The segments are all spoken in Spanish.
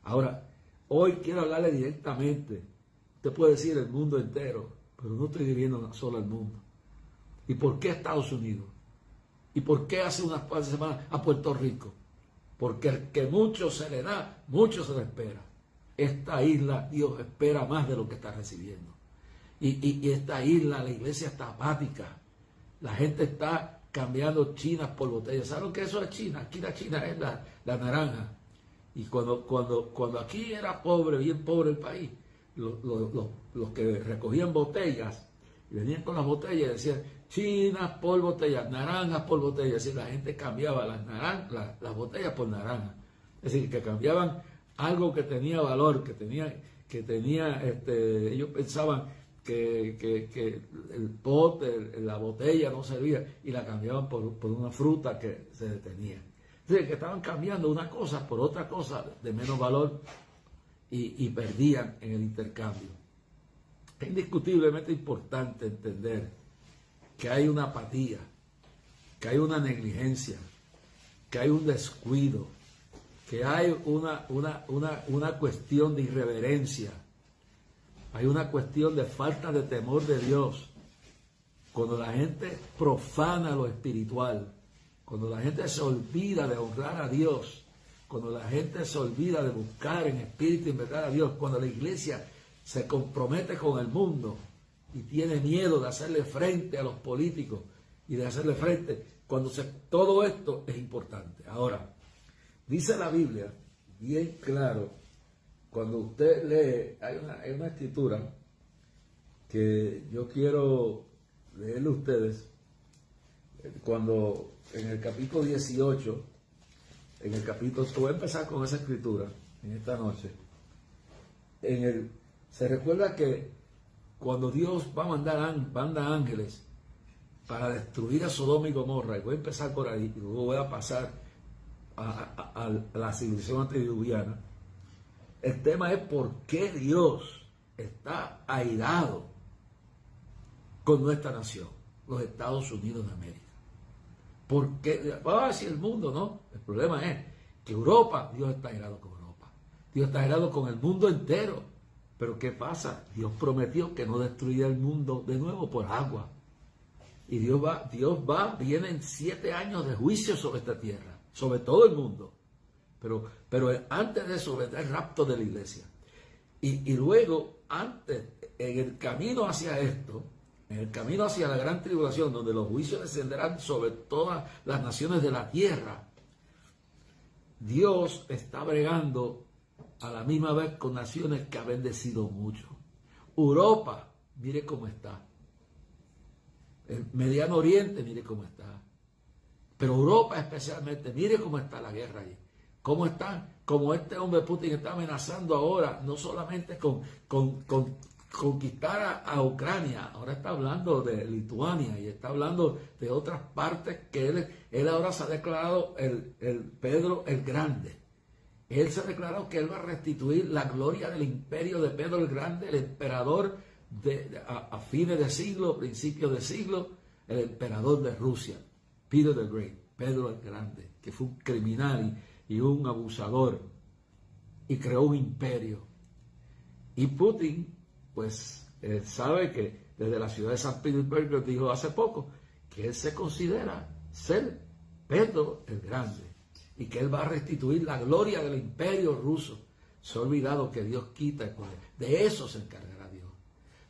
Ahora, hoy quiero hablarle directamente. Usted puede decir el mundo entero, pero no estoy dirigiendo solo al mundo. ¿Y por qué Estados Unidos? ¿Y por qué hace unas cuantas semanas a Puerto Rico? Porque el que mucho se le da, mucho se le espera. Esta isla, Dios espera más de lo que está recibiendo. Y esta isla, la iglesia está apática. La gente está cambiando chinas por botellas. ¿Saben qué eso es China? Aquí la China es la naranja. Y cuando aquí era pobre, bien pobre el país, los que recogían botellas, venían con las botellas y decían, chinas por botellas, naranjas por botellas. Es decir, la gente cambiaba las botellas por naranjas. Es decir, que cambiaban algo que tenía valor, que tenía ellos pensaban que el pote, la botella no servía y la cambiaban por una fruta que se detenía. Es decir, que estaban cambiando una cosa por otra cosa de menos valor y perdían en el intercambio. Es indiscutiblemente importante entender que hay una apatía, que hay una negligencia, que hay un descuido, que hay una cuestión de irreverencia, hay una cuestión de falta de temor de Dios. Cuando la gente profana lo espiritual, cuando la gente se olvida de honrar a Dios, cuando la gente se olvida de buscar en espíritu y en verdad a Dios, cuando la iglesia se compromete con el mundo y tiene miedo de hacerle frente a los políticos y de hacerle frente, todo esto es importante. Ahora, dice la Biblia, bien claro, cuando usted lee, hay una escritura que yo quiero leerle a ustedes, cuando en el capítulo 18, voy a empezar con esa escritura en esta noche. Se recuerda que cuando Dios va a manda ángeles para destruir a Sodoma y Gomorra, y voy a empezar por ahí, y luego voy a pasar a la civilización antediluviana. El tema es por qué Dios está airado con nuestra nación, los Estados Unidos de América. Porque, si el mundo, no. El problema es que Europa, Dios está airado con Europa. Dios está airado con el mundo entero. Pero ¿qué pasa? Dios prometió que no destruiría el mundo de nuevo por agua. Y vienen 7 años de juicio sobre esta tierra, sobre todo el mundo. Pero antes de eso vendrá el rapto de la iglesia. Y luego, en el camino hacia esto, en el camino hacia la gran tribulación, donde los juicios descenderán sobre todas las naciones de la tierra, Dios está bregando a la misma vez con naciones que ha bendecido mucho. Europa, mire cómo está. El Mediano Oriente, mire cómo está. Pero Europa especialmente, mire cómo está la guerra ahí. ¿Cómo están? Como este hombre Putin está amenazando ahora, no solamente con conquistar a Ucrania, ahora está hablando de Lituania y está hablando de otras partes que él ahora se ha declarado el Pedro el Grande. Él se ha declarado que él va a restituir la gloria del imperio de Pedro el Grande, el emperador a fines de siglo, principios de siglo, el emperador de Rusia, Peter the Great, Pedro el Grande, que fue un criminal y un abusador y creó un imperio. Y Putin, pues, él sabe que desde la ciudad de San Petersburgo dijo hace poco que él se considera ser Pedro el Grande y que él va a restituir la gloria del imperio ruso. Se ha olvidado que Dios quita el poder. De eso se encargará Dios.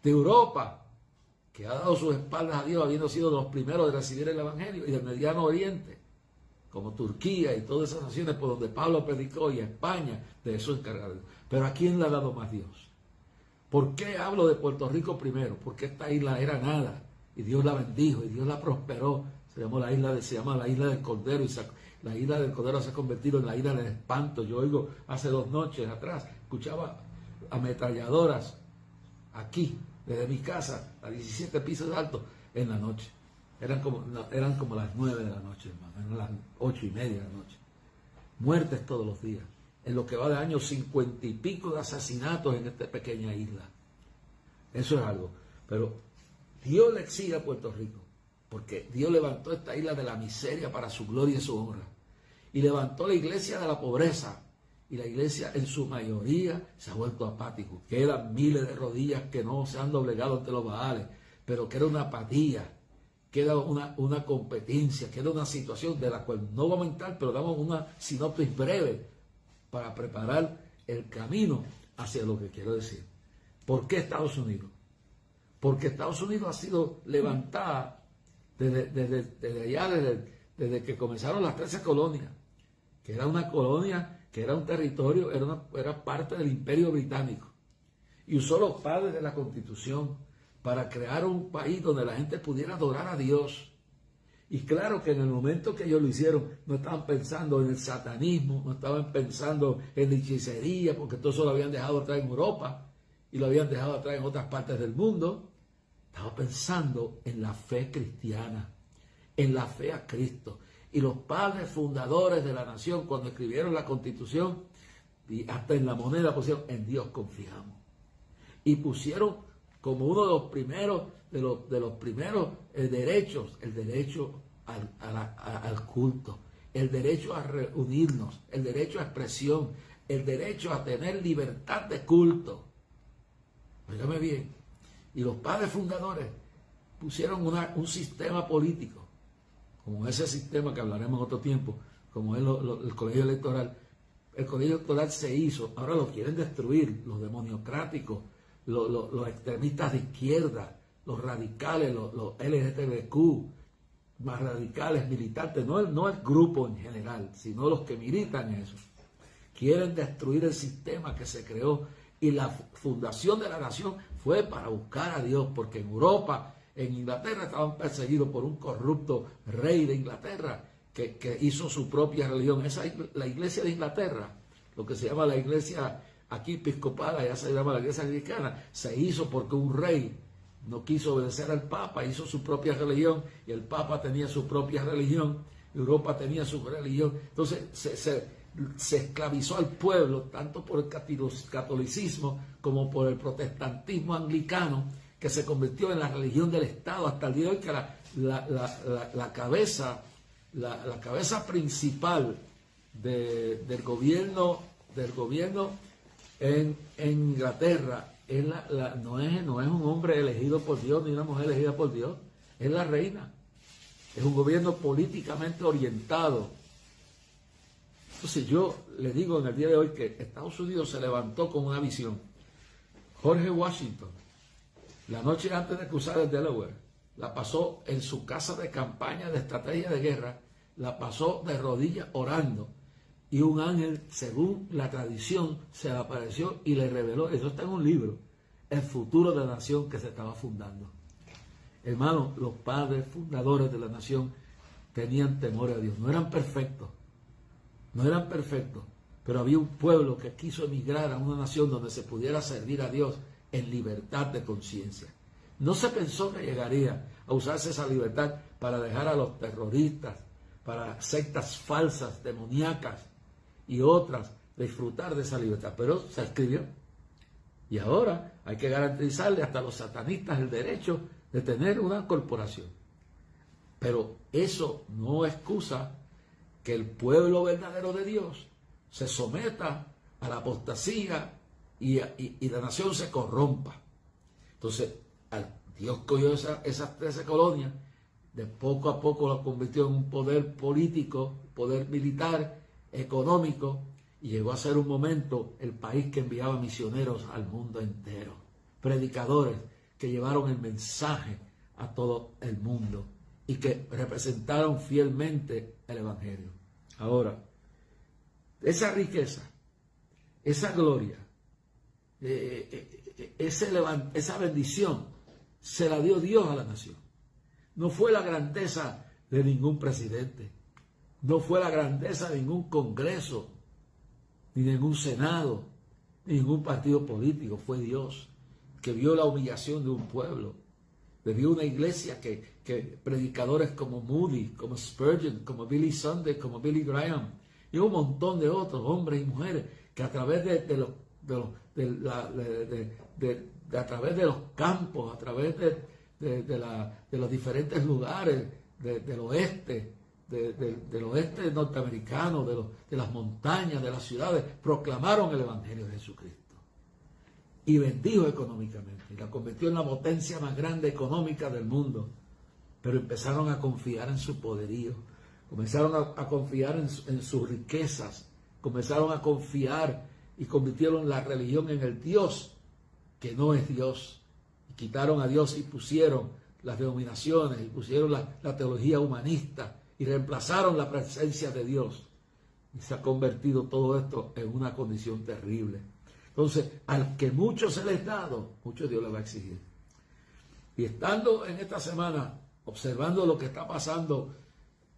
De Europa, que ha dado sus espaldas a Dios, habiendo sido de los primeros de recibir el Evangelio, y del Mediano Oriente, como Turquía y todas esas naciones por donde Pablo predicó, y España, de eso se encargará Dios. Pero ¿a quién le ha dado más Dios? ¿Por qué hablo de Puerto Rico primero? Porque esta isla era nada y Dios la bendijo y Dios la prosperó. Se llama la isla del Cordero, y la isla del Cordero se ha convertido en la isla del espanto. Yo oigo hace 2 noches atrás, escuchaba ametralladoras aquí, desde mi casa, a 17 pisos de alto, en la noche. Eran como las 9 de la noche, hermano, eran las 8:30 de la noche. Muertes todos los días. En lo que va de años, 50 y pico de asesinatos en esta pequeña isla. Eso es algo. Pero Dios le exige a Puerto Rico, porque Dios levantó esta isla de la miseria para su gloria y su honra. Y levantó la iglesia de la pobreza y la iglesia en su mayoría se ha vuelto apático. Quedan miles de rodillas que no se han doblegado ante los Baales, pero queda una apatía, queda una competencia, queda una situación de la cual no vamos a entrar, pero damos una sinopsis breve para preparar el camino hacia lo que quiero decir. ¿Por qué Estados Unidos? Porque Estados Unidos ha sido levantada desde que comenzaron las 13 colonias, que era una colonia, que era un territorio, era parte del Imperio Británico. Y usó los padres de la Constitución para crear un país donde la gente pudiera adorar a Dios. Y claro que en el momento que ellos lo hicieron, no estaban pensando en el satanismo, no estaban pensando en la hechicería, porque todo eso lo habían dejado atrás en Europa y lo habían dejado atrás en otras partes del mundo. Estaba pensando en la fe cristiana, en la fe a Cristo. Y los padres fundadores de la nación, cuando escribieron la Constitución, y hasta en la moneda pusieron, en Dios confiamos. Y pusieron como uno de los primeros, derechos, el derecho al culto, el derecho a reunirnos, el derecho a expresión, el derecho a tener libertad de culto. Óigame bien. Y los padres fundadores pusieron un sistema político, como ese sistema que hablaremos en otro tiempo, como es el colegio electoral. El colegio electoral se hizo, ahora lo quieren destruir, los demoniocráticos, los extremistas de izquierda, los radicales, los LGTBQ, más radicales, militantes, no el grupo en general, sino los que militan eso. Quieren destruir el sistema que se creó, y la fundación de la nación fue para buscar a Dios, porque en Europa, en Inglaterra, estaban perseguidos por un corrupto rey de Inglaterra que hizo su propia religión. La iglesia de Inglaterra, lo que se llama la iglesia aquí episcopal, allá se llama la iglesia anglicana, se hizo porque un rey no quiso obedecer al Papa, hizo su propia religión, y el Papa tenía su propia religión, Europa tenía su religión. Entonces se esclavizó al pueblo, tanto por el catolicismo como por el protestantismo anglicano, que se convirtió en la religión del Estado hasta el día de hoy, que la cabeza principal del gobierno en Inglaterra no es un hombre elegido por Dios ni una mujer elegida por Dios, es la reina. Es un gobierno políticamente orientado. Entonces yo le digo en el día de hoy que Estados Unidos se levantó con una visión. George Washington, la noche antes de cruzar el Delaware, la pasó en su casa de campaña de estrategia de guerra, la pasó de rodillas orando, y un ángel, según la tradición, se le apareció y le reveló, eso está en un libro, el futuro de la nación que se estaba fundando. Hermanos, los padres fundadores de la nación tenían temor a Dios, no eran perfectos, pero había un pueblo que quiso emigrar a una nación donde se pudiera servir a Dios en libertad de conciencia. No se pensó que llegaría a usarse esa libertad para dejar a los terroristas, para sectas falsas, demoníacas y otras, disfrutar de esa libertad, pero se escribió. Y ahora hay que garantizarle hasta a los satanistas el derecho de tener una corporación. Pero eso no excusa que el pueblo verdadero de Dios se someta a la apostasía y la nación se corrompa. Entonces, Dios cogió esas 13 colonias, de poco a poco las convirtió en un poder político, poder militar, económico, y llegó a ser un momento el país que enviaba misioneros al mundo entero, predicadores que llevaron el mensaje a todo el mundo y que representaron fielmente el Evangelio. Ahora, esa riqueza, esa gloria, esa bendición se la dio Dios a la nación. No fue la grandeza de ningún presidente, no fue la grandeza de ningún congreso, ni de ningún senado, ni ningún partido político. Fue Dios que vio la humillación de un pueblo, le vio una iglesia que predicadores como Moody, como Spurgeon, como Billy Sunday, como Billy Graham y un montón de otros hombres y mujeres que a través de los campos, a través de los diferentes lugares del oeste, del oeste norteamericano, de las montañas, de las ciudades, proclamaron el Evangelio de Jesucristo. Y bendijo económicamente, y la convirtió en la potencia más grande económica del mundo. Pero empezaron a confiar en su poderío, comenzaron a confiar en sus riquezas, comenzaron a confiar y convirtieron la religión en el Dios que no es Dios. Y quitaron a Dios y pusieron las denominaciones y pusieron la teología humanista y reemplazaron la presencia de Dios. Y se ha convertido todo esto en una condición terrible. Entonces, al que mucho se les ha dado, mucho Dios le va a exigir. Y estando en esta semana, observando lo que está pasando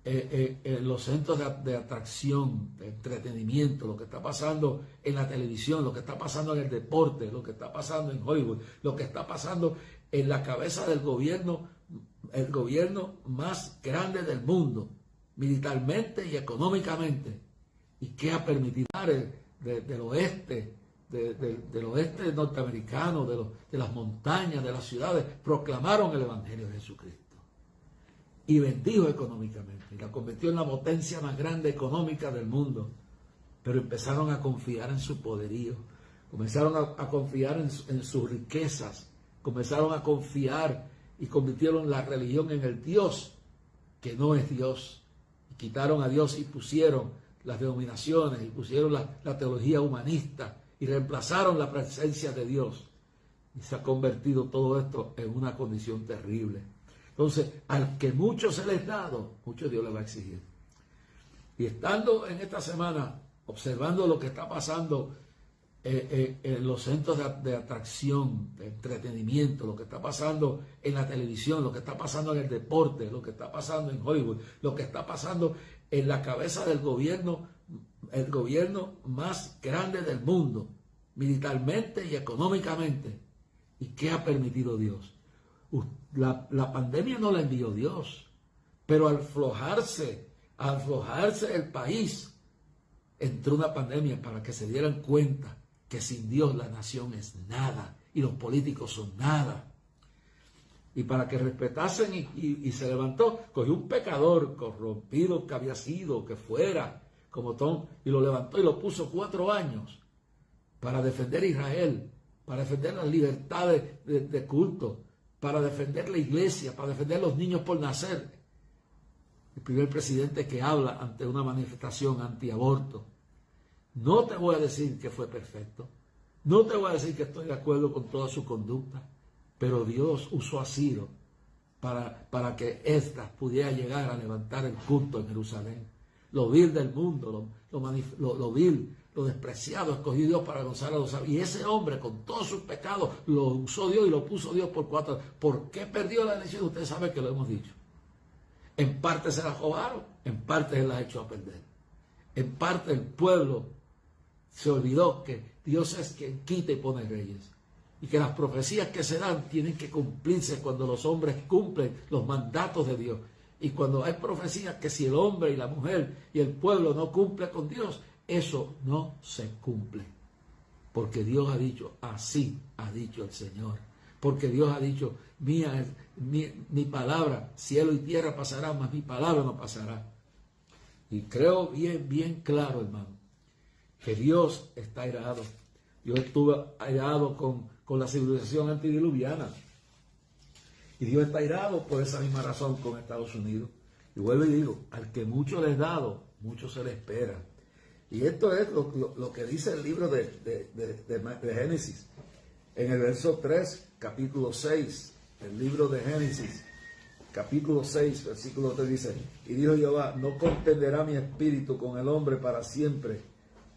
en los centros de atracción, de entretenimiento, lo que está pasando en la televisión, lo que está pasando en el deporte, lo que está pasando en Hollywood, lo que está pasando en la cabeza del gobierno, el gobierno más grande del mundo, militarmente y económicamente, y que ha permitido del oeste, del oeste norteamericano, de las montañas, de las ciudades, proclamaron el Evangelio de Jesucristo. Y bendijo económicamente, y la convirtió en la potencia más grande económica del mundo. Pero empezaron a confiar en su poderío, comenzaron a confiar en sus riquezas, comenzaron a confiar y convirtieron la religión en el Dios que no es Dios. Y quitaron a Dios y pusieron las denominaciones y pusieron la teología humanista y reemplazaron la presencia de Dios. Y se ha convertido todo esto en una condición terrible. Entonces, al que mucho se les ha dado, mucho Dios le va a exigir. Y estando en esta semana, observando lo que está pasando en los centros de atracción, de entretenimiento, lo que está pasando en la televisión, lo que está pasando en el deporte, lo que está pasando en Hollywood, lo que está pasando en la cabeza del gobierno, el gobierno más grande del mundo, militarmente y económicamente. ¿Y qué ha permitido Dios? La pandemia no la envió Dios, pero al aflojarse el país, entró una pandemia para que se dieran cuenta que sin Dios la nación es nada y los políticos son nada. Y para que respetasen y se levantó, cogió un pecador corrompido que había sido, que fuera, como Tom, y lo levantó y lo puso 4 años para defender a Israel, para defender las libertades de culto, para defender la iglesia, para defender a los niños por nacer. El primer presidente que habla ante una manifestación antiaborto. No te voy a decir que fue perfecto, no te voy a decir que estoy de acuerdo con toda su conducta, pero Dios usó a Ciro para que ésta pudiera llegar a levantar el culto en Jerusalén. Lo vil del mundo, lo vil, lo despreciado, escogió Dios para gozar a los sabios. Y ese hombre, con todos sus pecados, lo usó Dios y lo puso Dios por 4 años. ¿Por qué perdió la elección? Ustedes saben que lo hemos dicho. En parte se la robaron, en parte se la ha hecho a perder. En parte el pueblo se olvidó que Dios es quien quita y pone reyes. Y que las profecías que se dan tienen que cumplirse cuando los hombres cumplen los mandatos de Dios. Y cuando hay profecías que si el hombre y la mujer y el pueblo no cumple con Dios, eso no se cumple. Porque Dios ha dicho, así ha dicho el Señor. Porque Dios ha dicho, mía es mi palabra, cielo y tierra pasarán, mas mi palabra no pasará. Y creo bien claro, hermano, que Dios está airado. Dios estuvo airado con la civilización antediluviana. Y Dios está airado por esa misma razón con Estados Unidos. Y vuelvo y digo, al que mucho les dado, mucho se le espera. Y esto es lo que dice el libro de Génesis. En el verso 3, capítulo 6, el libro de Génesis, capítulo 6, versículo 3 dice, y dijo Jehová, no contenderá mi espíritu con el hombre para siempre,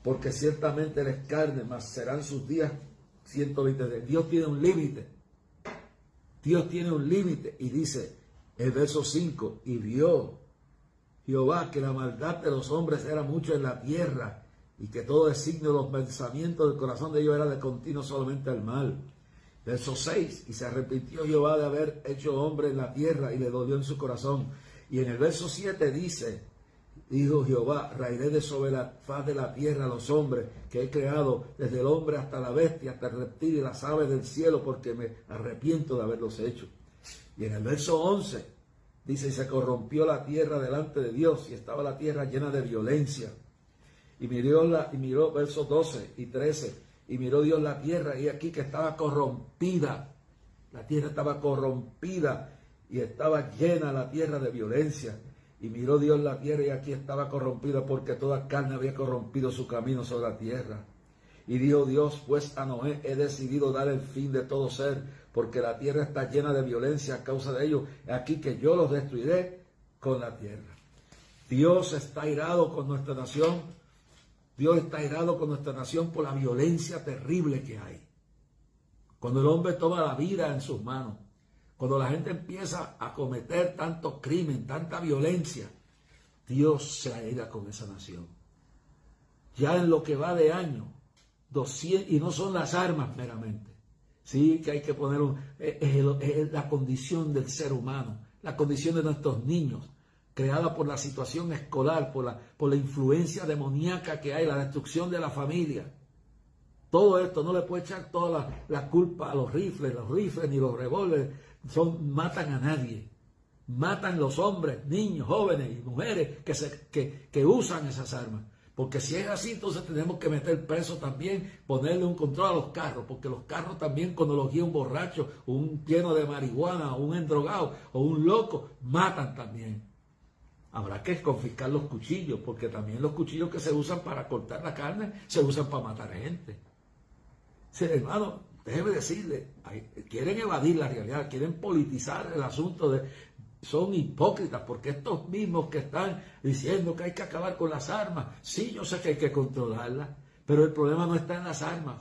porque ciertamente él es carne, mas serán sus días 120 días. Dios tiene un límite. Dios tiene un límite. Y dice, el verso 5, y vio Jehová que la maldad de los hombres era mucho en la tierra, y que todo designio de los pensamientos del corazón de ellos era de continuo solamente el mal. Verso 6, y se arrepintió Jehová de haber hecho hombre en la tierra, y le dolió en su corazón. Y en el verso 7 dice, dijo Jehová, raeré de sobre la faz de la tierra a los hombres que he creado, desde el hombre hasta la bestia, hasta el reptil y las aves del cielo, porque me arrepiento de haberlos hecho. Y en el verso 11 Dice, y se corrompió la tierra delante de Dios, y estaba la tierra llena de violencia. Y miró versos 12 y 13, y miró Dios la tierra, y aquí que estaba corrompida. La tierra estaba corrompida, y estaba llena la tierra de violencia. Y miró Dios la tierra, y aquí estaba corrompida, porque toda carne había corrompido su camino sobre la tierra. Y dijo Dios, pues a Noé he decidido dar el fin de todo ser, porque la tierra está llena de violencia a causa de ellos. Aquí que yo los destruiré con la tierra. Dios está airado con nuestra nación. Dios está airado con nuestra nación por la violencia terrible que hay. Cuando el hombre toma la vida en sus manos, cuando la gente empieza a cometer tanto crimen, tanta violencia, Dios se aira con esa nación. Ya en lo que va de año, 200, y no son las armas meramente. Sí, que hay que poner es la condición del ser humano, la condición de nuestros niños, creada por la situación escolar, por la influencia demoníaca que hay, la destrucción de la familia. Todo esto no le puede echar toda la culpa a los rifles ni los revólveres, matan a nadie. Matan los hombres, niños, jóvenes y mujeres que usan esas armas. Porque si es así, entonces tenemos que meter preso también, ponerle un control a los carros, porque los carros también cuando los guía un borracho, un lleno de marihuana, o un endrogado, o un loco, matan también. Habrá que confiscar los cuchillos, porque también los cuchillos que se usan para cortar la carne, se usan para matar gente. Sí, hermano, déjeme decirle, quieren evadir la realidad, quieren politizar el asunto son hipócritas, porque estos mismos que están diciendo que hay que acabar con las armas, sí, yo sé que hay que controlarlas, pero el problema no está en las armas.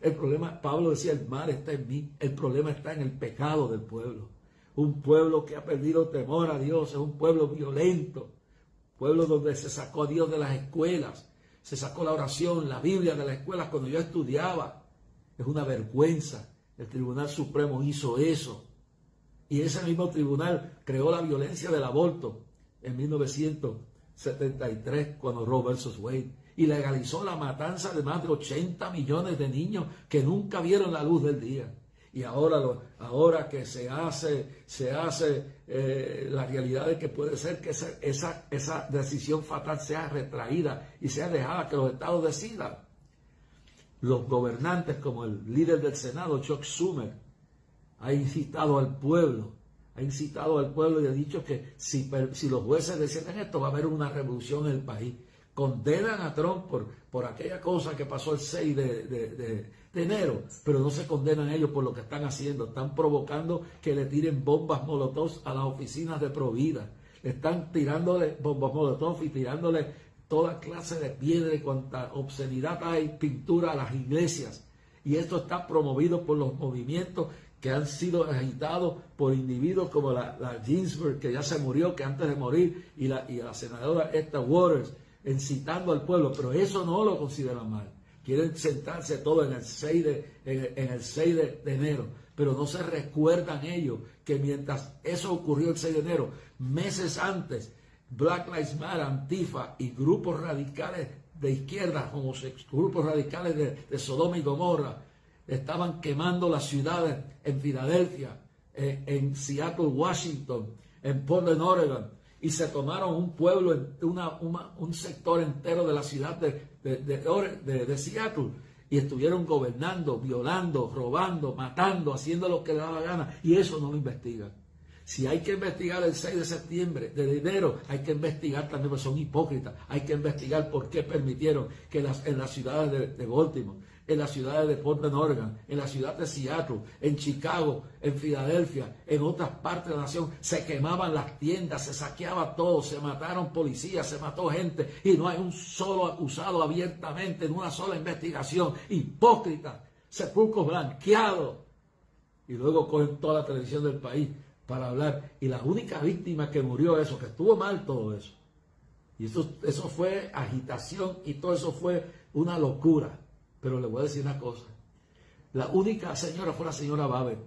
El problema, Pablo decía, el mal está en mí, el problema está en el pecado del pueblo. Un pueblo que ha perdido temor a Dios, es un pueblo violento, pueblo donde se sacó a Dios de las escuelas, se sacó la oración, la Biblia de las escuelas cuando yo estudiaba. Es una vergüenza. El Tribunal Supremo hizo eso. Y ese mismo tribunal creó la violencia del aborto en 1973, cuando Roe versus Wade, y legalizó la matanza de más de 80 millones de niños que nunca vieron la luz del día. Y ahora que se hace la realidad de que puede ser que esa decisión fatal sea retraída y sea dejada que los estados decidan. Los gobernantes, como el líder del Senado, Chuck Schumer, ha incitado al pueblo y ha dicho que si los jueces deciden esto, va a haber una revolución en el país. Condenan a Trump por aquella cosa que pasó el 6 de enero, pero no se condenan ellos por lo que están haciendo. Están provocando que le tiren bombas molotov a las oficinas de Provida. Están tirándole bombas molotov y tirándole toda clase de piedra y cuanta obscenidad hay, pintura a las iglesias. Y esto está promovido por los movimientos que han sido agitados por individuos como la Ginsburg, que ya se murió, que antes de morir, y la senadora Etta Waters, incitando al pueblo. Pero eso no lo consideran mal. Quieren sentarse todo en el 6 de enero. Pero no se recuerdan ellos que mientras eso ocurrió el 6 de enero, meses antes, Black Lives Matter, Antifa y grupos radicales de izquierda, como grupos radicales de Sodoma y Gomorra, estaban quemando las ciudades en Filadelfia, en Seattle, Washington, en Portland, Oregon, y se tomaron un pueblo, un sector entero de la ciudad de Seattle, y estuvieron gobernando, violando, robando, matando, haciendo lo que les daba la gana, y eso no lo investigan. Si hay que investigar el 6 de septiembre, de enero, hay que investigar también, porque son hipócritas, hay que investigar por qué permitieron que en las ciudades de Baltimore, en las ciudades de Portland, Oregon, en la ciudad de Seattle, en Chicago, en Filadelfia, en otras partes de la nación, se quemaban las tiendas, se saqueaba todo, se mataron policías, se mató gente, y no hay un solo acusado abiertamente en una sola investigación. Hipócritas, sepulcros blanqueados. Y luego cogen toda la televisión del país para hablar. Y la única víctima que murió eso, que estuvo mal todo eso. Y eso fue agitación y todo eso fue una locura. Pero le voy a decir una cosa. La única señora fue la señora Babel.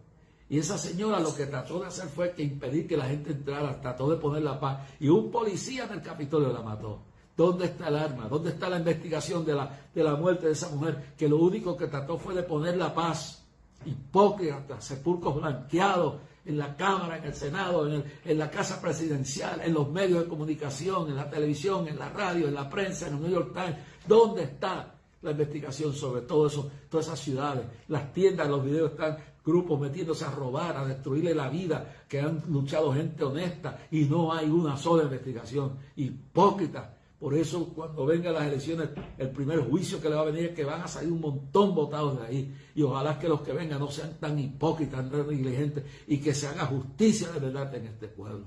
Y esa señora lo que trató de hacer fue que impedir que la gente entrara, trató de poner la paz. Y un policía en el Capitolio la mató. ¿Dónde está el arma? ¿Dónde está la investigación de la muerte de esa mujer? Que lo único que trató fue de poner la paz. Hipócritas, sepulcros blanqueados en la Cámara, en el Senado, en la Casa Presidencial, en los medios de comunicación, en la televisión, en la radio, en la prensa, en el New York Times. ¿Dónde está la investigación sobre todo eso, todas esas ciudades? Las tiendas, los videos están grupos metiéndose a robar, a destruirle la vida, que han luchado gente honesta y no hay una sola investigación. Hipócrita. Por eso cuando vengan las elecciones, el primer juicio que le va a venir es que van a salir un montón votados de ahí. Y ojalá que los que vengan no sean tan hipócritas, tan negligentes, y que se haga justicia de verdad en este pueblo.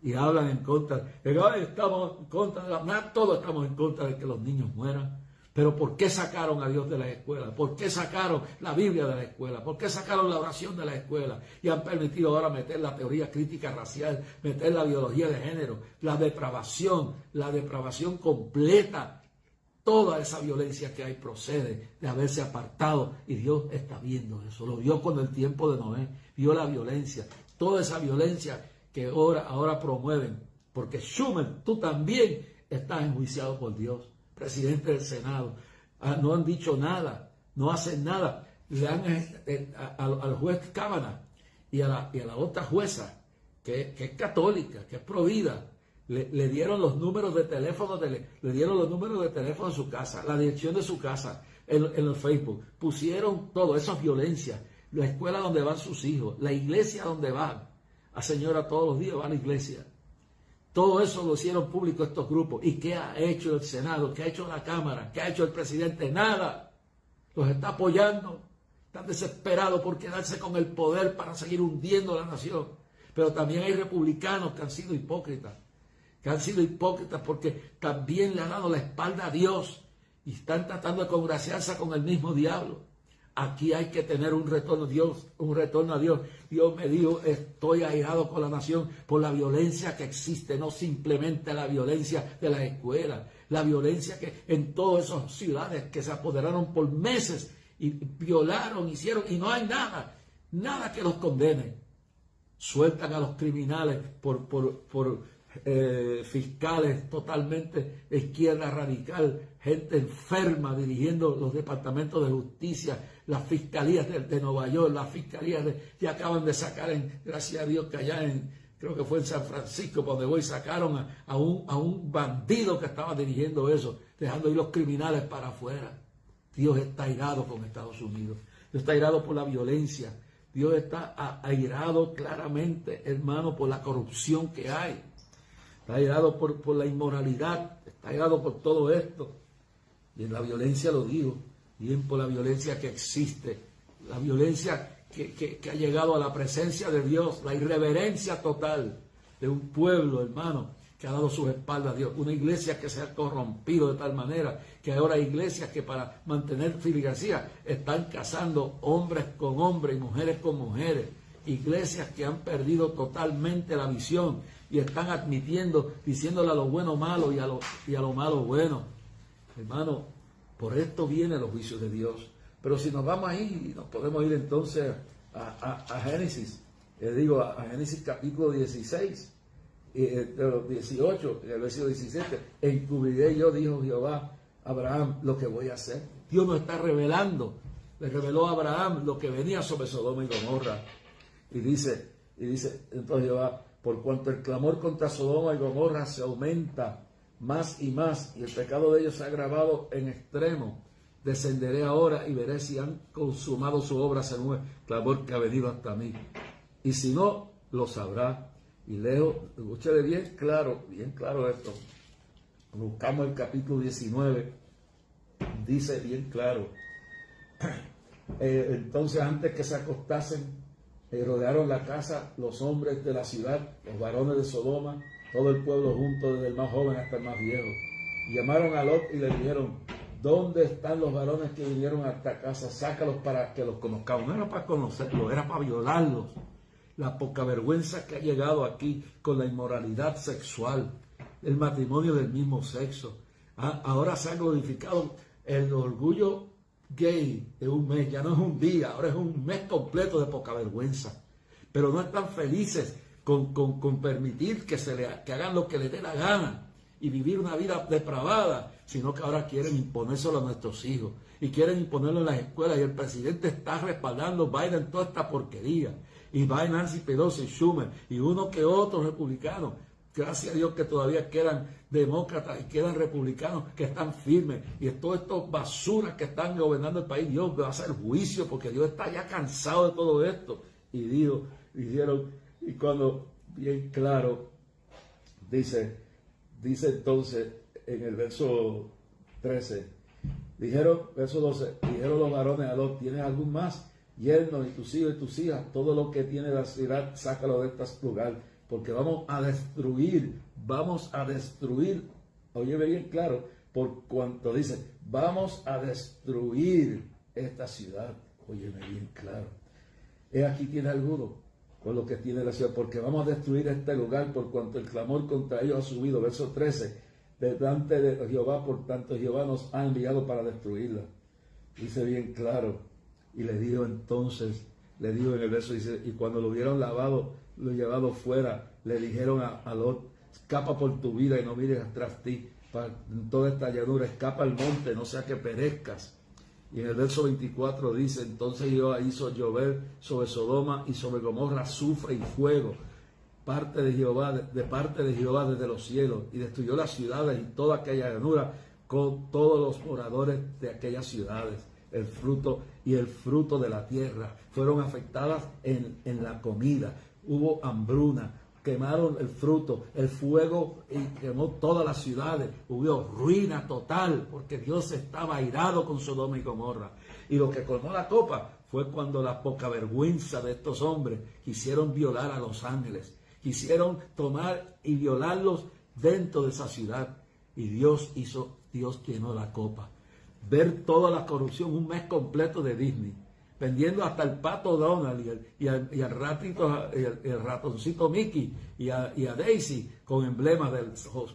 Y hablan en contra, estamos en contra de todos estamos en contra de que los niños mueran. Pero ¿por qué sacaron a Dios de las escuelas? ¿Por qué sacaron la Biblia de la escuela? ¿Por qué sacaron la oración de la escuela? Y han permitido ahora meter la teoría crítica racial, meter la biología de género, la depravación completa. Toda esa violencia que hay procede de haberse apartado, y Dios está viendo eso. Lo vio con el tiempo de Noé, vio la violencia, toda esa violencia que ahora promueven. Porque Schumer, tú también estás enjuiciado por Dios. Presidente del Senado, no han dicho nada, no hacen nada. Le han al juez Kavanaugh y a la otra jueza que es católica, que es provida, le dieron los números de teléfono le dieron los números de teléfono de su casa, la dirección de su casa en el Facebook. Pusieron todo, eso es violencia. La escuela donde van sus hijos, la iglesia donde van. La señora todos los días va a la iglesia. Todo eso lo hicieron público estos grupos. ¿Y qué ha hecho el Senado? ¿Qué ha hecho la Cámara? ¿Qué ha hecho el presidente? Nada. Los está apoyando. Están desesperados por quedarse con el poder para seguir hundiendo la nación. Pero también hay republicanos que han sido hipócritas. Que han sido hipócritas porque también le han dado la espalda a Dios. Y están tratando de congraciarse con el mismo diablo. Aquí hay que tener un retorno a Dios. Dios me dijo, estoy airado con la nación por la violencia que existe, no simplemente la violencia de las escuelas, la violencia que en todas esas ciudades que se apoderaron por meses y violaron, hicieron, y no hay nada que los condene. Sueltan a los criminales por fiscales totalmente de izquierda radical, gente enferma dirigiendo los departamentos de justicia, las fiscalías de Nueva York, las fiscalías que acaban de sacar, gracias a Dios que allá creo que fue en San Francisco, por donde voy, sacaron a un bandido que estaba dirigiendo eso, dejando ir los criminales para afuera. Dios está airado con Estados Unidos, Dios está airado por la violencia, Dios está airado claramente, hermano, por la corrupción que hay. Está airado por la inmoralidad, está airado por todo esto. Y en la violencia lo digo, bien por la violencia que existe, la violencia que ha llegado a la presencia de Dios, la irreverencia total de un pueblo, hermano, que ha dado sus espaldas a Dios. Una iglesia que se ha corrompido de tal manera que ahora hay iglesias que para mantener filigresía están casando hombres con hombres y mujeres con mujeres. Iglesias que han perdido totalmente la visión y están admitiendo, diciéndole a lo bueno malo y a lo malo bueno. Hermano, por esto vienen los juicios de Dios. Pero si nos vamos ahí, nos podemos ir entonces a Génesis. A Génesis capítulo 16, 18, el versículo 17. Encubriré yo, dijo Jehová a Abraham, lo que voy a hacer. Dios nos está revelando. Le reveló a Abraham lo que venía sobre Sodoma y Gomorra. Y dice entonces Jehová, por cuanto el clamor contra Sodoma y Gomorra se aumenta más y más, y el pecado de ellos se ha agravado en extremo, descenderé ahora y veré si han consumado su obra según el clamor que ha venido hasta mí. Y si no, lo sabrá. Y leo, escúchale bien claro esto. Buscamos el capítulo 19, dice bien claro. Entonces, antes que se acostasen, rodearon la casa los hombres de la ciudad, los varones de Sodoma, todo el pueblo junto, desde el más joven hasta el más viejo. Y llamaron a Lot y le dijeron, ¿dónde están los varones que vinieron a esta casa? Sácalos para que los conozcamos. No era para conocerlos, era para violarlos. La poca vergüenza que ha llegado aquí con la inmoralidad sexual, el matrimonio del mismo sexo. Ahora se ha glorificado el orgullo gay de un mes, ya no es un día, ahora es un mes completo de poca vergüenza. Pero no están felices con permitir que hagan lo que les dé la gana y vivir una vida depravada, sino que ahora quieren imponérselo a nuestros hijos y quieren imponerlo en las escuelas, y el presidente está respaldando Biden toda esta porquería. y va Nancy Pelosi, Schumer, y uno que otro republicano. Gracias a Dios que todavía quedan demócratas y quedan republicanos que están firmes. Y todos estos basuras que están gobernando el país, Dios va a hacer juicio porque Dios está ya cansado de todo esto. Y dijeron, y cuando bien claro, dice entonces en el verso 13, verso 12, dijeron los varones a Lot, ¿tienes algún más? Yerno y tus hijos y tus hijas, todo lo que tiene la ciudad, sácalo de este lugar. Porque vamos a destruir, óyeme bien claro, por cuanto dice, vamos a destruir esta ciudad, óyeme bien claro. Aquí tiene alguno, con lo que tiene la ciudad, porque vamos a destruir este lugar, por cuanto el clamor contra ellos ha subido, verso 13, delante de Jehová, por tanto Jehová nos ha enviado para destruirla. Dice bien claro, y le dijo entonces, en el verso, dice, y cuando lo hubieron lavado, lo llevado fuera, le dijeron a Lot, escapa por tu vida y no mires tras ti, en toda esta llanura, escapa al monte, no sea que perezcas. Y en el verso 24 dice, entonces Jehová hizo llover sobre Sodoma y sobre Gomorra azufre y fuego, de parte de Jehová desde los cielos, y destruyó las ciudades y toda aquella llanura con todos los moradores de aquellas ciudades. El fruto de la tierra fueron afectadas en la comida. Hubo hambruna, quemaron el fruto, el fuego y quemó todas las ciudades. Hubo ruina total porque Dios estaba airado con Sodoma y Gomorra. Y lo que colmó la copa fue cuando la poca vergüenza de estos hombres quisieron violar a los ángeles, quisieron tomar y violarlos dentro de esa ciudad. Y Dios llenó la copa. Ver toda la corrupción, un mes completo de Disney, vendiendo hasta el pato Donald y al ratito, el ratoncito Mickey y a Daisy con emblemas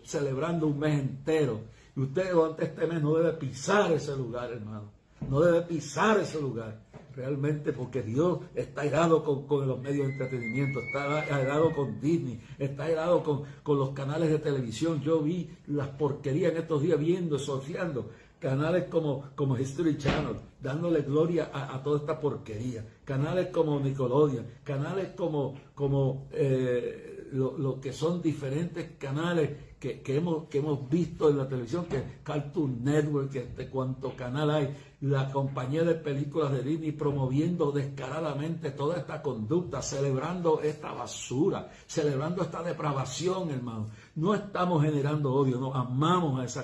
celebrando un mes entero. Y usted durante este mes no debe pisar ese lugar, hermano. No debe pisar ese lugar. Realmente, porque Dios está airado con los medios de entretenimiento, está airado con Disney, está airado con los canales de televisión. Yo vi las porquerías en estos días viendo, surfeando. Canales como History Channel, dándole gloria a toda esta porquería. Canales como Nickelodeon, canales como lo que son diferentes canales que hemos visto en la televisión, que Cartoon Network, que cuánto canal hay, la compañía de películas de Disney promoviendo descaradamente toda esta conducta, celebrando esta basura, celebrando esta depravación, hermano. No estamos generando odio, no amamos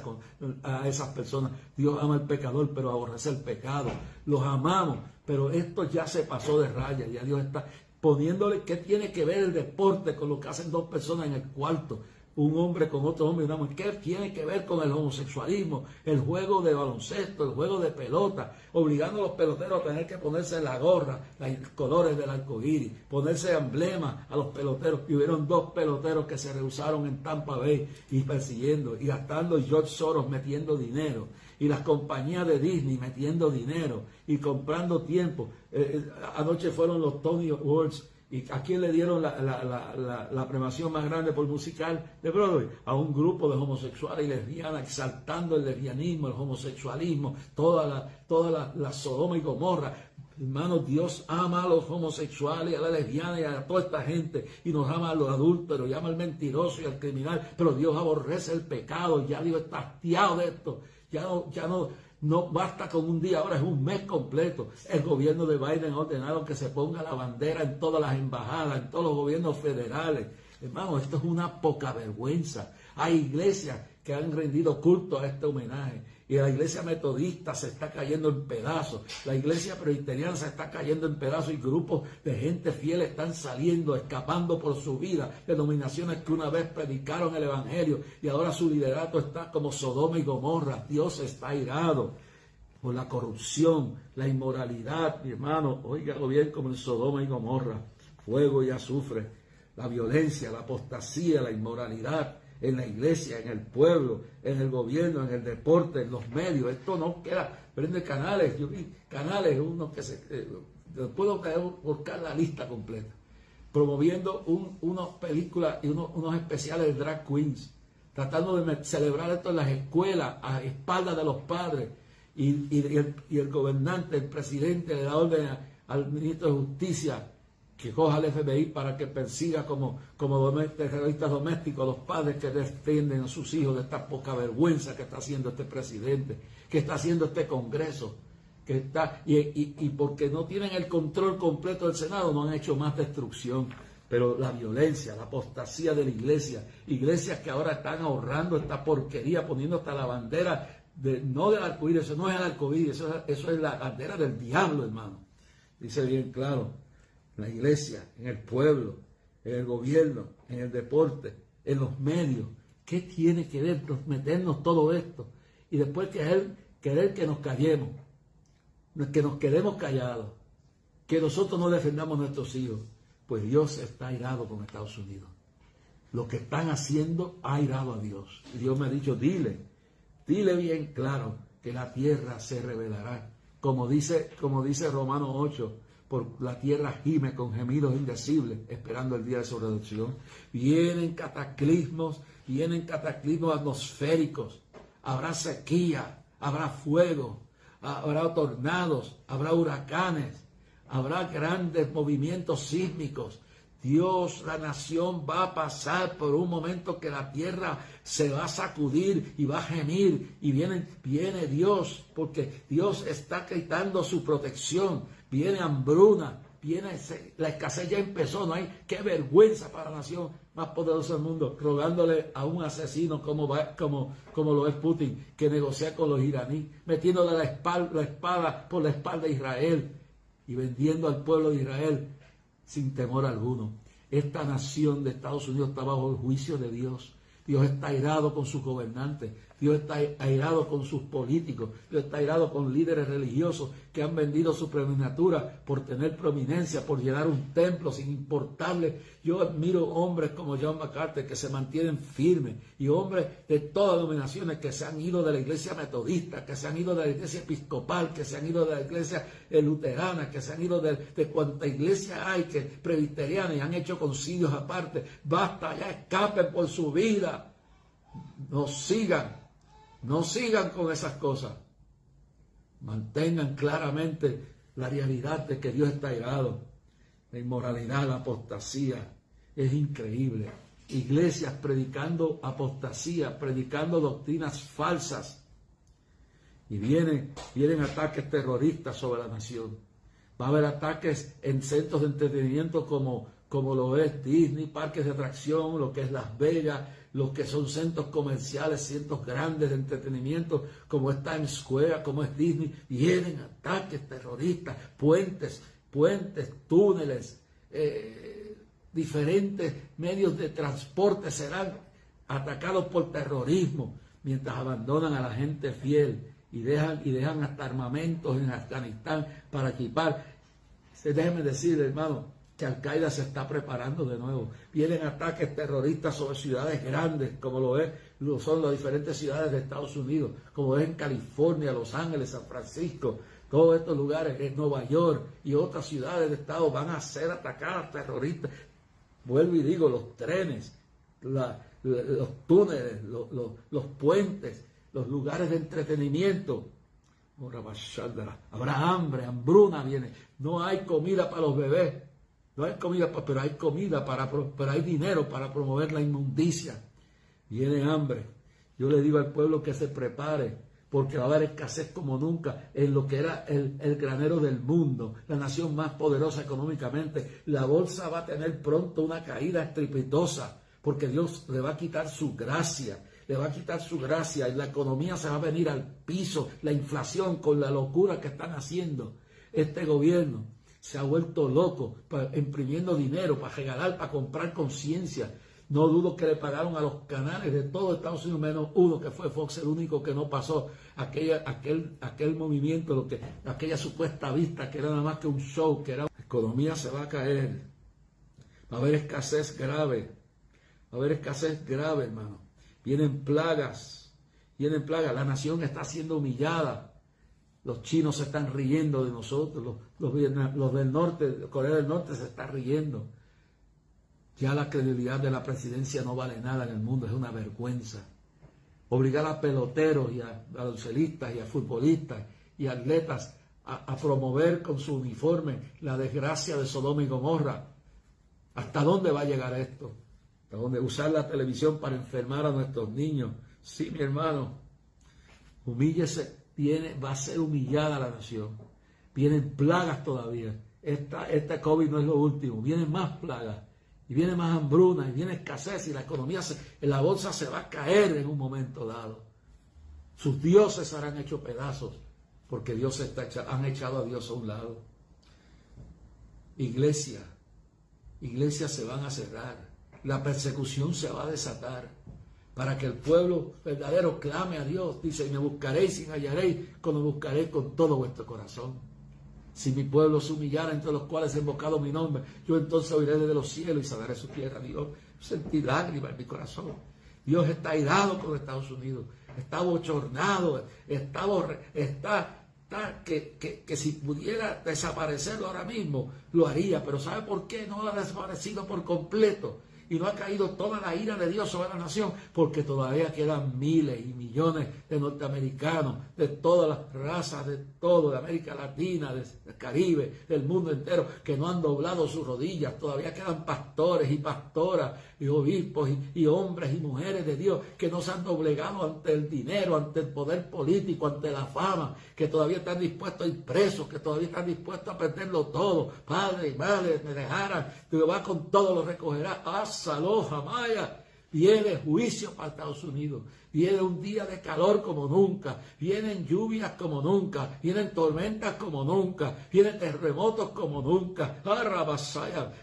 a esas personas. Dios ama al pecador, pero aborrece el pecado. Los amamos, pero esto ya se pasó de raya, ya Dios está poniéndole. ¿Qué tiene que ver el deporte con lo que hacen dos personas en el cuarto? Un hombre con otro hombre y una mujer. ¿Qué tiene que ver con el homosexualismo? El juego de baloncesto, el juego de pelota, obligando a los peloteros a tener que ponerse la gorra, los colores del arcoíris, ponerse emblemas a los peloteros. Y hubieron dos peloteros que se rehusaron en Tampa Bay y persiguiendo y gastando, y George Soros metiendo dinero, y las compañías de Disney metiendo dinero y comprando tiempo. Anoche fueron los Tony Awards. ¿Y a quién le dieron la premiación más grande por musical de Broadway? A un grupo de homosexuales y lesbianas, exaltando el lesbianismo, el homosexualismo, toda la Sodoma y Gomorra. Hermanos, Dios ama a los homosexuales, a la lesbiana y a toda esta gente, y nos ama a los adúlteros, y ama al mentiroso y al criminal, pero Dios aborrece el pecado. Ya Dios está hastiado de esto. No basta con un día, ahora es un mes completo. El gobierno de Biden ha ordenado que se ponga la bandera en todas las embajadas, en todos los gobiernos federales. Hermano, esto es una poca vergüenza. Hay iglesias que han rendido culto a este homenaje. Y la iglesia metodista se está cayendo en pedazos. La iglesia presbiteriana se está cayendo en pedazos. Y grupos de gente fiel están saliendo, escapando por su vida. Denominaciones que una vez predicaron el evangelio y ahora su liderato está como Sodoma y Gomorra. Dios está airado por la corrupción, la inmoralidad, mi hermano. Óigalo bien, como en Sodoma y Gomorra. Fuego y azufre, la violencia, la apostasía, la inmoralidad. En la iglesia, en el pueblo, en el gobierno, en el deporte, en los medios. Esto no queda. Prende canales. Yo vi canales, unos que puedo buscar la lista completa. Promoviendo unas películas y unos especiales de drag queens. Tratando de celebrar esto en las escuelas, a espaldas de los padres. Y el gobernante, el presidente, le da orden al ministro de Justicia que coja al FBI para que persiga como terroristas domésticos a los padres que defienden a sus hijos de esta poca vergüenza que está haciendo este presidente, que está haciendo este Congreso, que está, y porque no tienen el control completo del Senado, no han hecho más destrucción. Pero la violencia, la apostasía de la iglesia, iglesias que ahora están ahorrando esta porquería, poniendo hasta la bandera, no del arcoíris, eso no es el arcoíris, eso es la bandera del diablo, hermano. Dice bien claro, en la iglesia, en el pueblo, en el gobierno, en el deporte, en los medios. ¿Qué tiene que ver meternos todo esto? Y después querer que nos callemos, que nos quedemos callados, que nosotros no defendamos a nuestros hijos. Pues Dios está airado con Estados Unidos. Lo que están haciendo ha airado a Dios. Y Dios me ha dicho, dile bien claro que la tierra se revelará. Como dice Romanos 8, por la tierra gime con gemidos indecibles, esperando el día de su reducción. Vienen cataclismos atmosféricos. Habrá sequía, habrá fuego, habrá tornados, habrá huracanes. Habrá grandes movimientos sísmicos. Dios, la nación va a pasar por un momento que la tierra se va a sacudir y va a gemir. Y viene Dios, porque Dios está quitando su protección. Viene hambruna, la escasez ya empezó. No hay, qué vergüenza para la nación más poderosa del mundo, rogándole a un asesino como lo es Putin, que negocia con los iraníes, metiéndole la espada por la espalda de Israel y vendiendo al pueblo de Israel sin temor alguno. Esta nación de Estados Unidos está bajo el juicio de Dios. Dios está airado con sus gobernantes. Dios está airado con sus políticos. Dios está airado con líderes religiosos que han vendido su premonitura por tener prominencia, por llenar un templo sin importarle. Yo admiro hombres como John MacArthur que se mantienen firmes, y hombres de todas denominaciones que se han ido de la iglesia metodista, que se han ido de la iglesia episcopal, que se han ido de la iglesia luterana, que se han ido de cuanta iglesia hay, que presbiteriana, y han hecho concilios aparte. Basta, ya escapen por su vida. No sigan con esas cosas. Mantengan claramente la realidad de que Dios está airado. La inmoralidad, la apostasía, es increíble. Iglesias predicando apostasía, predicando doctrinas falsas. Y vienen ataques terroristas sobre la nación. Va a haber ataques en centros de entretenimiento como lo es Disney, parques de atracción, lo que es Las Vegas, los que son centros comerciales, centros grandes de entretenimiento, como es Times Square, como es Disney. Vienen ataques terroristas, puentes, túneles, diferentes medios de transporte serán atacados por terrorismo, mientras abandonan a la gente fiel y dejan hasta armamentos en Afganistán para equipar. Déjeme decir, hermano, que Al-Qaeda se está preparando de nuevo. Vienen ataques terroristas sobre ciudades grandes, como lo son las diferentes ciudades de Estados Unidos, como es en California, Los Ángeles, San Francisco. Todos estos lugares, en Nueva York y otras ciudades de estado, van a ser atacadas terroristas. Vuelvo y digo, los trenes, los túneles, los puentes, los lugares de entretenimiento. Habrá hambruna viene. No hay comida para los bebés. No hay comida, pero hay dinero para promover la inmundicia. Viene hambre. Yo le digo al pueblo que se prepare, porque va a haber escasez como nunca en lo que era el granero del mundo, la nación más poderosa económicamente. La bolsa va a tener pronto una caída estrepitosa, porque Dios le va a quitar su gracia. Le va a quitar su gracia y la economía se va a venir al piso. La inflación, con la locura que están haciendo este gobierno, se ha vuelto loco, imprimiendo dinero para regalar, para comprar conciencia. No dudo que le pagaron a los canales de todo Estados Unidos, menos uno que fue Fox, el único que no pasó aquel movimiento, aquella supuesta vista que era nada más que un show, que era... La economía se va a caer. Va a haber escasez grave. Hermano. Vienen plagas. La nación está siendo humillada. Los chinos se están riendo de nosotros, los del norte, Corea del Norte se está riendo. Ya la credibilidad de la presidencia no vale nada en el mundo, es una vergüenza. Obligar a peloteros y a baloncelistas y a futbolistas y atletas a promover con su uniforme la desgracia de Sodoma y Gomorra, ¿Hasta dónde va a llegar esto? ¿Hasta dónde usar la televisión para enfermar a nuestros niños? Sí, mi hermano, humíllese, va a ser humillada la nación. Vienen plagas todavía. Esta COVID no es lo último, vienen más plagas. Y viene más hambruna, y viene escasez, y la economía, la bolsa se va a caer en un momento dado. Sus dioses serán hechos pedazos, porque han echado a Dios a un lado. Iglesias se van a cerrar, la persecución se va a desatar, para que el pueblo verdadero clame a Dios. Dice, y me buscaréis y me hallaréis, cuando me buscaréis con todo vuestro corazón. Si mi pueblo se humillara, entre los cuales he invocado mi nombre, yo entonces oiré desde los cielos y sanaré su tierra. Dios, sentí lágrimas en mi corazón. Dios está airado con Estados Unidos, está bochornado, que si pudiera desaparecerlo ahora mismo, lo haría. Pero ¿sabe por qué no lo ha desaparecido por completo? Y no ha caído toda la ira de Dios sobre la nación, porque todavía quedan miles y millones de norteamericanos, de todas las razas, de América Latina, del Caribe, del mundo entero, que no han doblado sus rodillas. Todavía quedan pastores y pastoras y obispos y hombres y mujeres de Dios que no se han doblegado ante el dinero, ante el poder político, ante la fama, que todavía están dispuestos a ir presos, que todavía están dispuestos a perderlo todo. Padre y madre, me dejaran, Jehová con todo lo recogerá. Aloha, Maya. Viene juicio para Estados Unidos, viene un día de calor como nunca, vienen lluvias como nunca, vienen tormentas como nunca, vienen terremotos como nunca.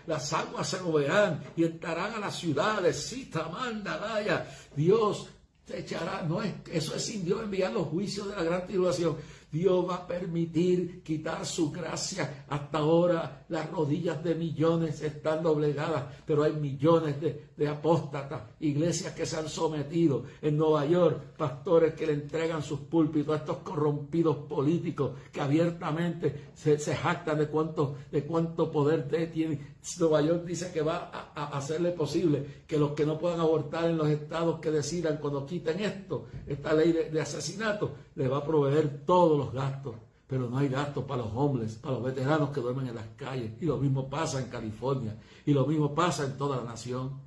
Las aguas se moverán y entrarán a las ciudades. Sitamanda, Dios te echará. Eso es sin Dios enviar los juicios de la gran tribulación. Dios va a permitir quitar su gracia. Hasta ahora las rodillas de millones están doblegadas, pero hay millones de apóstatas, iglesias que se han sometido. En Nueva York, pastores que le entregan sus púlpitos a estos corrompidos políticos que abiertamente se jactan de cuánto poder tienen. Nueva York dice que va a hacerle posible que los que no puedan abortar en los estados que decidan, cuando quiten esta ley de asesinato, les va a proveer todos los gastos. Pero no hay gastos para los homeless, para los veteranos que duermen en las calles. Y lo mismo pasa en California, y lo mismo pasa en toda la nación.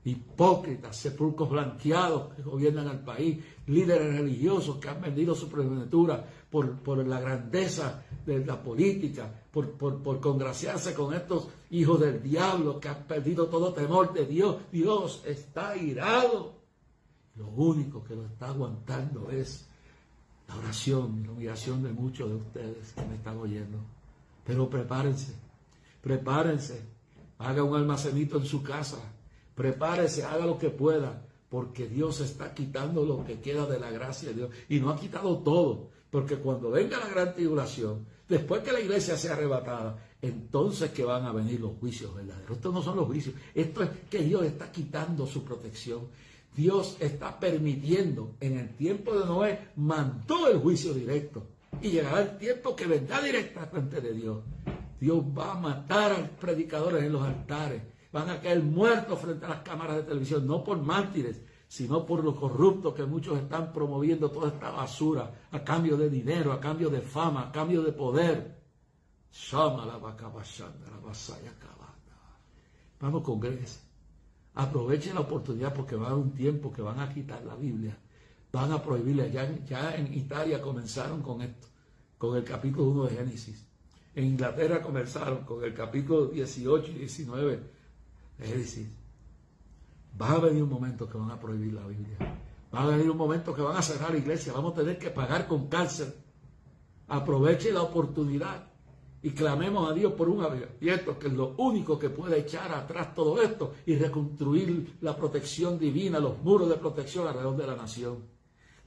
Hipócritas, sepulcros blanqueados que gobiernan el país, líderes religiosos que han vendido su primogenitura por la grandeza de la política, por congraciarse con estos hijos del diablo que han perdido todo temor de Dios. Dios está irado. Lo único que lo está aguantando es la oración y la humillación de muchos de ustedes que me están oyendo. Pero prepárense, haga un almacenito en su casa, prepárese, haga lo que pueda, porque Dios está quitando lo que queda de la gracia de Dios. Y no ha quitado todo, porque cuando venga la gran tribulación, después que la iglesia sea arrebatada, entonces que van a venir los juicios verdaderos. Estos no son los juicios, esto es que Dios está quitando su protección. Dios está permitiendo, en el tiempo de Noé, mandó el juicio directo. Y llegará el tiempo que vendrá directamente de Dios. Dios va a matar a los predicadores en los altares. Van a caer muertos frente a las cámaras de televisión, no por mártires, sino por los corruptos que muchos están promoviendo toda esta basura a cambio de dinero, a cambio de fama, a cambio de poder. Vamos, congregues. Aprovechen la oportunidad, porque va a haber un tiempo que van a quitar la Biblia, van a prohibirla. Ya en Italia comenzaron con esto, con el capítulo 1 de Génesis. En Inglaterra comenzaron con el capítulo 18 y 19 de Génesis. Va a venir un momento que van a prohibir la Biblia. Va a venir un momento que van a cerrar la iglesia. Vamos a tener que pagar con cárcel. Aproveche la oportunidad y clamemos a Dios por un avivamiento, que es lo único que puede echar atrás todo esto y reconstruir la protección divina, los muros de protección alrededor de la nación.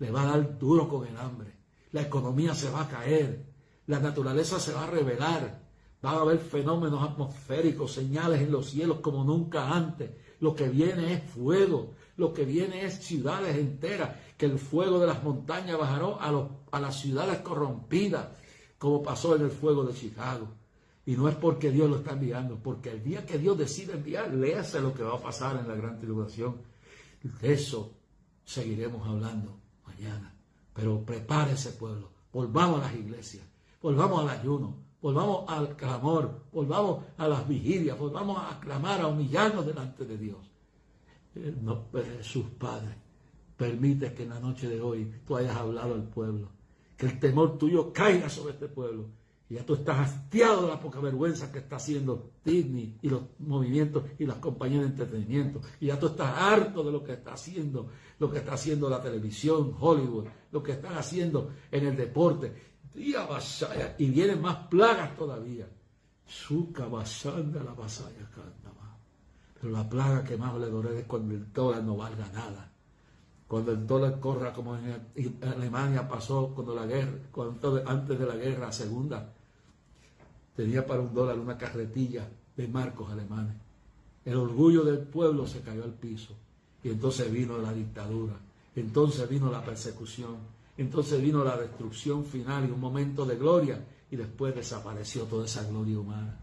Le va a dar duro con el hambre. La economía se va a caer. La naturaleza se va a revelar. Va a haber fenómenos atmosféricos, señales en los cielos como nunca antes. Lo que viene es fuego. Lo que viene es ciudades enteras. Que el fuego de las montañas bajará a las ciudades corrompidas, como pasó en el fuego de Chicago. Y no es porque Dios lo está enviando, porque el día que Dios decide enviar, léase lo que va a pasar en la gran tribulación. De eso seguiremos hablando mañana. Pero prepárese, pueblo. Volvamos a las iglesias, volvamos al ayuno, volvamos al clamor, volvamos a las vigilias, volvamos a clamar, a humillarnos delante de Dios. No, Jesús, Padre, permite que en la noche de hoy tú hayas hablado al pueblo, que el temor tuyo caiga sobre este pueblo. Y ya tú estás hastiado de la poca vergüenza que está haciendo Disney y los movimientos y las compañías de entretenimiento. Y ya tú estás harto de lo que está haciendo la televisión, Hollywood, lo que están haciendo en el deporte. Y vienen más plagas todavía. Suca basanda la vasalla canta más. Pero la plaga que más le duele es cuando el dólar no valga nada. Cuando el dólar corra como en Alemania pasó antes de la guerra segunda, tenía para $1 una carretilla de marcos alemanes. El orgullo del pueblo se cayó al piso y entonces vino la dictadura, entonces vino la persecución, entonces vino la destrucción final y un momento de gloria y después desapareció toda esa gloria humana.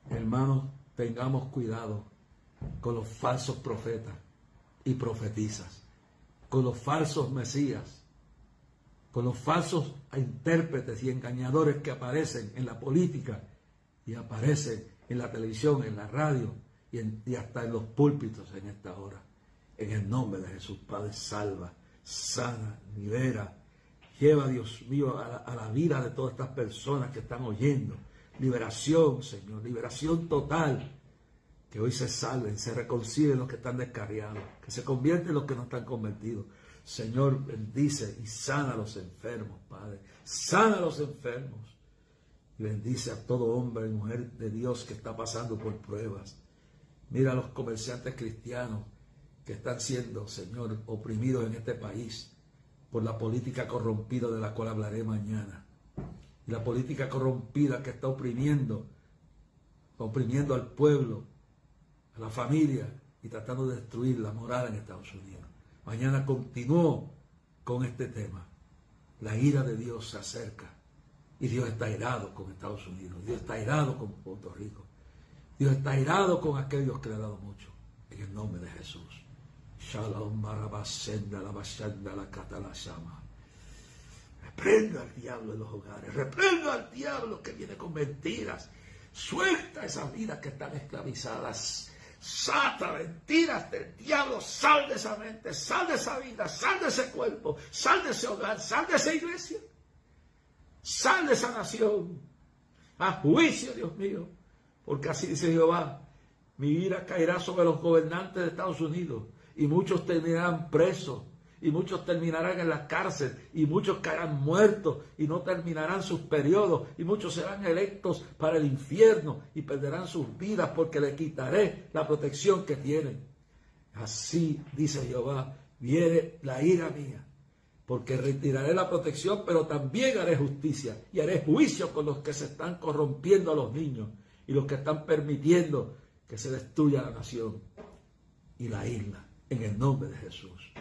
Hermanos, tengamos cuidado con los falsos profetas y profetizas, con los falsos mesías, con los falsos intérpretes y engañadores que aparecen en la política y aparecen en la televisión, en la radio y hasta en los púlpitos en esta hora. En el nombre de Jesús, Padre, salva, sana, libera, lleva, Dios mío, a la vida de todas estas personas que están oyendo. Liberación, Señor, liberación total. Que hoy se salven, se reconcilien los que están descarriados, que se convierten los que no están convertidos. Señor, bendice y sana a los enfermos, Padre. Sana a los enfermos. Y bendice a todo hombre y mujer de Dios que está pasando por pruebas. Mira a los comerciantes cristianos que están siendo, Señor, oprimidos en este país por la política corrompida de la cual hablaré mañana. Y la política corrompida que está oprimiendo al pueblo, a la familia y tratando de destruir la moral en Estados Unidos. Mañana continúo con este tema. La ira de Dios se acerca y Dios está irado con Estados Unidos. Dios está irado con Puerto Rico. Dios está irado con aquellos que le han dado mucho. En el nombre de Jesús. Shalom barabasenda la bashanda la catala shama. Reprenda al diablo en los hogares. Reprenda al diablo que viene con mentiras. Suelta esas vidas que están esclavizadas. Sata, mentiras del diablo, sal de esa mente, sal de esa vida, sal de ese cuerpo, sal de ese hogar, sal de esa iglesia, sal de esa nación, a juicio, Dios mío, porque así dice Jehová, mi ira caerá sobre los gobernantes de Estados Unidos y muchos terminarán presos y muchos terminarán en la cárcel y muchos caerán muertos y no terminarán sus periodos y muchos serán electos para el infierno y perderán sus vidas porque le quitaré la protección que tienen. Así dice Jehová, viene la ira mía, porque retiraré la protección, pero también haré justicia y haré juicio con los que se están corrompiendo a los niños y los que están permitiendo que se destruya la nación y la isla, en el nombre de Jesús.